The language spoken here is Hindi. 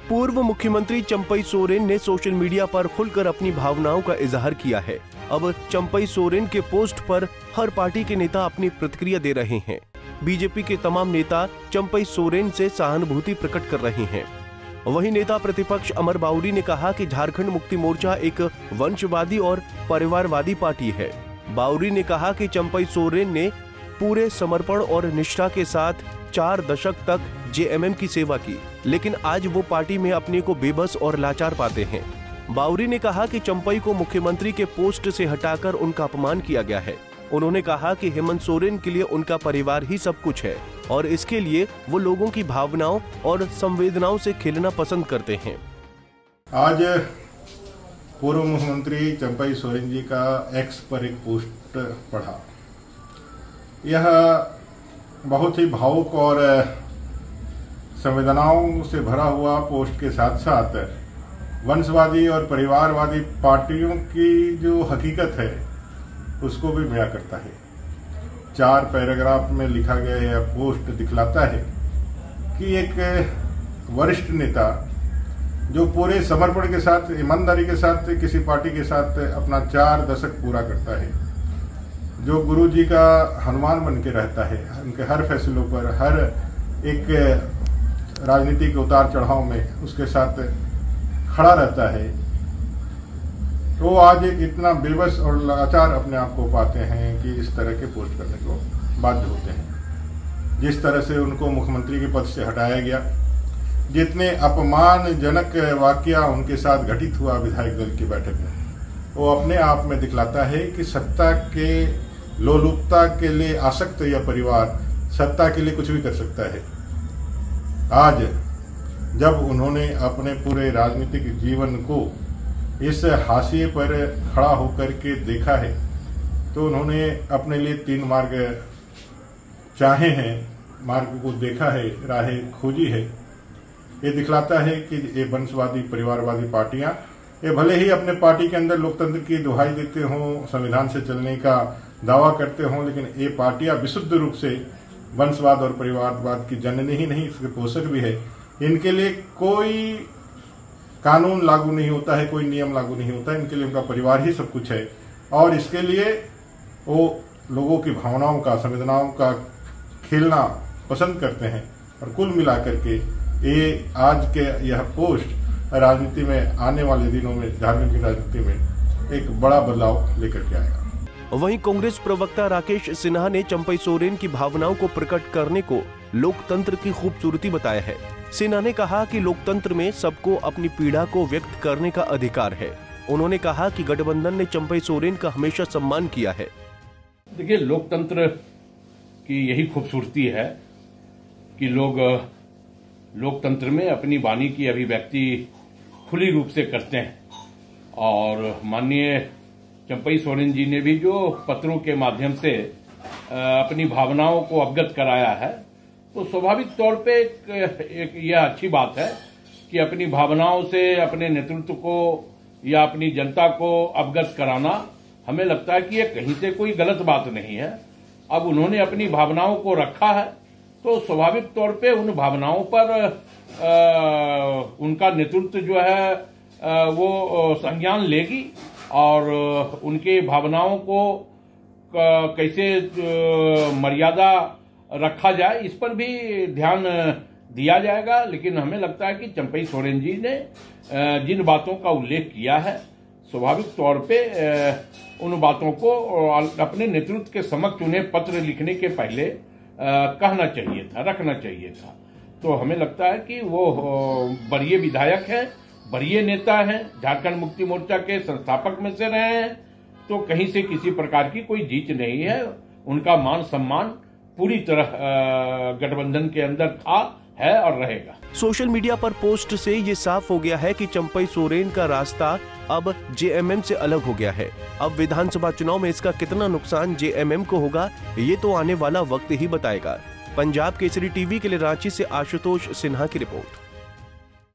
पूर्व मुख्यमंत्री चंपई सोरेन ने सोशल मीडिया पर खुलकर अपनी भावनाओं का इजहार किया है। अब चंपई सोरेन के पोस्ट पर हर पार्टी के नेता अपनी प्रतिक्रिया दे रहे हैं। बीजेपी के तमाम नेता चंपई सोरेन से सहानुभूति प्रकट कर रहे हैं। वहीं नेता प्रतिपक्ष अमर बाउरी ने कहा कि झारखंड मुक्ति मोर्चा एक वंशवादी और परिवारवादी पार्टी है। बाउरी ने कहा कि चंपई सोरेन ने पूरे समर्पण और निष्ठा के साथ 4 दशक तक जेएमएम की सेवा की, लेकिन आज वो पार्टी में अपने को बेबस और लाचार पाते हैं। बाउरी ने कहा कि चंपई को मुख्यमंत्री के पोस्ट से हटाकर उनका अपमान किया गया है। उन्होंने कहा कि हेमंत सोरेन के लिए उनका परिवार ही सब कुछ है और इसके लिए वो लोगों की भावनाओं और संवेदनाओं से खेलना पसंद करते हैं। आज पूर्व मुख्यमंत्री चंपई सोरेन जी का एक्स पर एक पोस्ट पढ़ा। यह बहुत ही भावुक और संवेदनाओं से भरा हुआ पोस्ट के साथ साथ वंशवादी और परिवारवादी पार्टियों की जो हकीकत है उसको भी बयां करता है। 4 पैराग्राफ में लिखा गया यह पोस्ट दिखलाता है कि एक वरिष्ठ नेता जो पूरे समर्पण के साथ, ईमानदारी के साथ किसी पार्टी के साथ अपना 4 दशक पूरा करता है, जो गुरु जी का हनुमान बन के रहता है, उनके हर फैसलों पर, हर एक राजनीतिक उतार चढ़ाव में उसके साथ खड़ा रहता है, तो आज इतना बेबस और लाचार अपने आप को पाते हैं कि इस तरह के पोस्ट करने को बाध्य होते हैं। जिस तरह से उनको मुख्यमंत्री के पद से हटाया गया, जितने अपमानजनक वाकया उनके साथ घटित हुआ विधायक दल की बैठक में, वो अपने आप में दिखलाता है कि सत्ता के लोलुपता के लिए आसक्त यह परिवार सत्ता के लिए कुछ भी कर सकता है। आज जब उन्होंने अपने पूरे राजनीतिक जीवन को इस हाशिए पर खड़ा होकर के देखा है, तो उन्होंने अपने लिए 3 मार्ग चाहे हैं, मार्ग को देखा है, राहें खोजी है। ये दिखलाता है कि ये वंशवादी परिवारवादी पार्टियां, ये भले ही अपने पार्टी के अंदर लोकतंत्र की दुहाई देते हों, संविधान से चलने का दावा करते हों, लेकिन ये पार्टियां विशुद्ध रूप से वंशवाद और परिवारवाद की जननी ही नहीं, इसके पोषक भी है। इनके लिए कोई कानून लागू नहीं होता है, कोई नियम लागू नहीं होता है, इनके लिए उनका परिवार ही सब कुछ है और इसके लिए वो लोगों की भावनाओं का, संवेदनाओं का खेलना पसंद करते हैं। और कुल मिलाकर के ये आज के यह पोस्ट राजनीति में आने वाले दिनों में, झारखंड की राजनीति में एक बड़ा बदलाव लेकर के आएगा। वहीं कांग्रेस प्रवक्ता राकेश सिन्हा ने चंपई सोरेन की भावनाओं को प्रकट करने को लोकतंत्र की खूबसूरती बताया है। सिन्हा ने कहा कि लोकतंत्र में सबको अपनी पीड़ा को व्यक्त करने का अधिकार है। उन्होंने कहा कि गठबंधन ने चंपई सोरेन का हमेशा सम्मान किया है। देखिए, लोकतंत्र की यही खूबसूरती है कि लोग लोकतंत्र में अपनी वाणी की अभिव्यक्ति खुली रूप से करते हैं और माननीय चंपई सोरेन जी ने भी जो पत्रों के माध्यम से अपनी भावनाओं को अवगत कराया है, तो स्वाभाविक तौर पे एक यह अच्छी बात है कि अपनी भावनाओं से अपने नेतृत्व को या अपनी जनता को अवगत कराना, हमें लगता है कि ये कहीं से कोई गलत बात नहीं है। अब उन्होंने अपनी भावनाओं को रखा है तो स्वाभाविक तौर पे उन भावनाओं पर उनका नेतृत्व जो है वो संज्ञान लेगी और उनके भावनाओं को कैसे मर्यादा रखा जाए इस पर भी ध्यान दिया जाएगा। लेकिन हमें लगता है कि चंपई सोरेन जी ने जिन बातों का उल्लेख किया है, स्वाभाविक तौर पे उन बातों को अपने नेतृत्व के समक्ष उन्हें पत्र लिखने के पहले कहना चाहिए था, रखना चाहिए था। तो हमें लगता है कि वो वरीय विधायक हैं, वरीय नेता हैं, झारखंड मुक्ति मोर्चा के संस्थापक में से रहे हैं, तो कहीं से किसी प्रकार की कोई जीत नहीं है। उनका मान सम्मान पूरी तरह गठबंधन के अंदर था, है और रहेगा। सोशल मीडिया पर पोस्ट से ये साफ हो गया है कि चंपई सोरेन का रास्ता अब जेएमएम से अलग हो गया है। अब विधानसभा चुनाव में इसका कितना नुकसान जेएमएम को होगा, ये तो आने वाला वक्त ही बताएगा। पंजाब केसरी टीवी के लिए रांची से आशुतोष सिन्हा की रिपोर्ट।